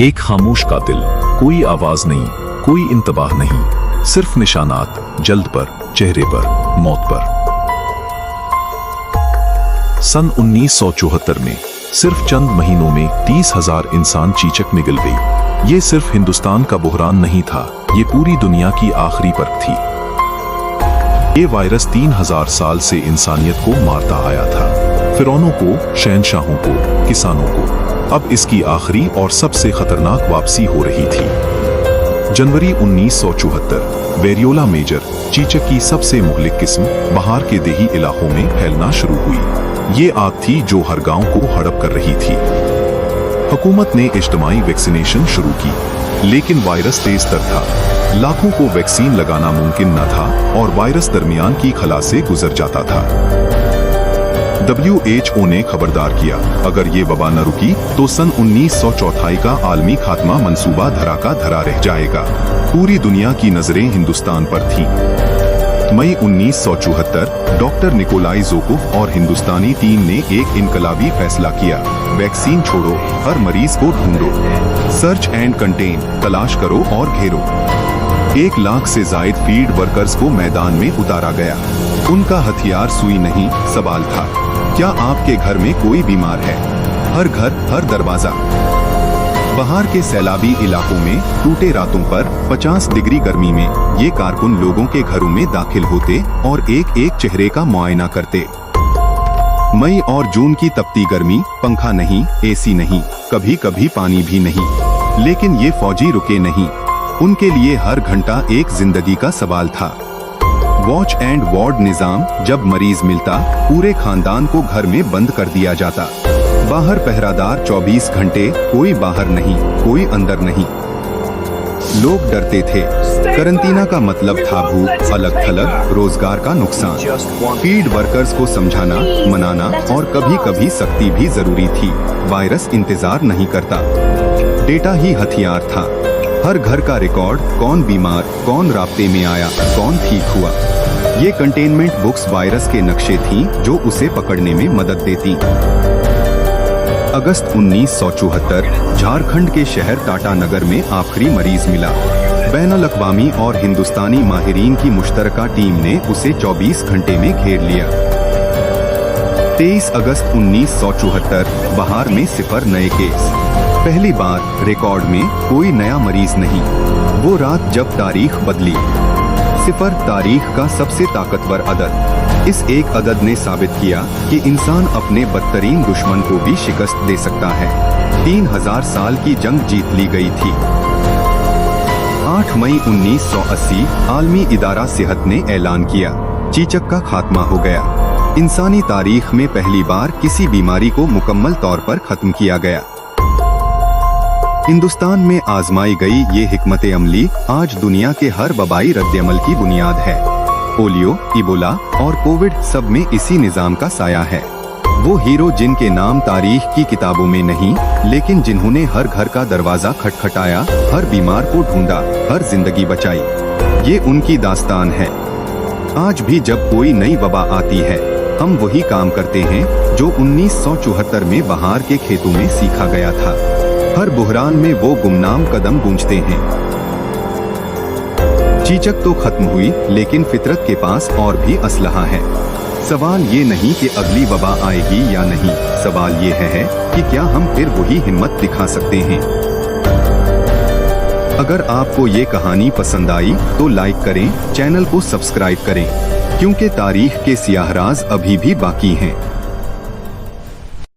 एक खामोश कातिल, कोई आवाज नहीं, कोई इंतबाह नहीं, सिर्फ निशानात, जल्द पर, चेहरे पर, मौत पर। सन 1974 में सिर्फ चंद महीनों में 30,000 इंसान चीचक में गिर गई। ये सिर्फ हिंदुस्तान का बुहरान नहीं था, ये पूरी दुनिया की आखिरी परख थी। ये वायरस 3000 साल से इंसानियत को मारता आया था, फिरौनों को, शहंशाहों को, किसानों को। अब इसकी आखिरी और सबसे खतरनाक वापसी हो रही थी। जनवरी 1974, वेरियोला मेजर, चीचक की सबसे मुहलिक किस्म, बाहर के देही इलाकों में फैलना शुरू हुई। ये आग थी जो हर गांव को हड़प कर रही थी। हुकूमत ने इज्तिमाई वैक्सीनेशन शुरू की, लेकिन वायरस तेज तर था। लाखों को वैक्सीन लगाना मुमकिन न था और वायरस दरमियान की खला से गुजर जाता था। WHO ने खबरदार किया, अगर ये वबा न रुकी तो सन 1974 का आलमी खात्मा मंसूबा धरा का धरा रह जाएगा। पूरी दुनिया की नजरें हिंदुस्तान पर थीं। मई 1974, डॉक्टर निकोलाई जोकोव और हिंदुस्तानी टीम ने एक इनकलाबी फैसला किया, वैक्सीन छोड़ो, हर मरीज को ढूंढो, सर्च एंड कंटेन, तलाश करो और घेरो। 1 लाख से जायद फील्ड वर्कर्स को मैदान में उतारा गया। उनका हथियार सुई नहीं, सवाल था, क्या आपके घर में कोई बीमार है? हर घर, हर दरवाजा। बाहर के सैलाबी इलाकों में टूटे रातों पर 50 डिग्री गर्मी में ये कारकुन लोगों के घरों में दाखिल होते और एक एक चेहरे का मुआयना करते। मई और जून की तपती गर्मी, पंखा नहीं, AC नहीं, कभी कभी पानी भी नहीं, लेकिन ये फौजी रुके नहीं। उनके लिए हर घंटा एक जिंदगी का सवाल था। वॉच एंड वार्ड निजाम, जब मरीज मिलता पूरे खानदान को घर में बंद कर दिया जाता। बाहर पहरादार 24 घंटे, कोई बाहर नहीं, कोई अंदर नहीं। लोग डरते थे। करंटीना का मतलब था भूख, अलग थलग, रोजगार का नुकसान। फील्ड वर्कर्स को समझाना, मनाना और कभी कभी सख्ती भी जरूरी थी। वायरस इंतजार नहीं करता, डेटा ही हथियार था। हर घर का रिकॉर्ड, कौन बीमार, कौन राब्ते में आया, कौन ठीक हुआ। ये कंटेनमेंट बुक्स वायरस के नक्शे थीं जो उसे पकड़ने में मदद देती। अगस्त 1974, झारखंड के शहर टाटानगर में आखिरी मरीज मिला। बैनुल-अक़वामी और हिंदुस्तानी माहिरीन की मुश्तरका टीम ने उसे 24 घंटे में घेर लिया। 23 अगस्त 1974, बहार में 0 नए केस। पहली बार रिकॉर्ड में कोई नया मरीज नहीं। वो रात जब तारीख बदली। 0 तारीख का सबसे ताकतवर अदद। इस एक अदद ने साबित किया कि इंसान अपने बदतरीन दुश्मन को भी शिकस्त दे सकता है। 3000 साल की जंग जीत ली गई थी। 8 मई 1980, आलमी इदारा सेहत ने ऐलान किया, चीचक का खात्मा हो गया। इंसानी तारीख में पहली बार किसी बीमारी को मुकम्मल तौर पर खत्म किया गया। हिंदुस्तान में आजमाई गई ये हिकमत अमली आज दुनिया के हर वबाई रद्द-ए-अमल की बुनियाद है। पोलियो, इबोला और कोविड, सब में इसी निजाम का साया है। वो हीरो जिनके नाम तारीख की किताबों में नहीं, लेकिन जिन्होंने हर घर का दरवाजा खटखटाया, हर बीमार को ढूंढा, हर जिंदगी बचाई, ये उनकी दास्तान है। आज भी जब कोई नई वबा आती है, हम वही काम करते हैं जो 1974 में बहार के खेतों में सीखा गया था। हर बुहरान में वो गुमनाम कदम गूंजते हैं। चीचक तो खत्म हुई, लेकिन फितरत के पास और भी असलहा है। सवाल ये नहीं कि अगली वबा आएगी या नहीं, सवाल ये है कि क्या हम फिर वही हिम्मत दिखा सकते हैं। अगर आपको ये कहानी पसंद आई तो लाइक करें, चैनल को सब्सक्राइब करें, क्योंकि तारीख के सियाह राज अभी भी बाकी हैं।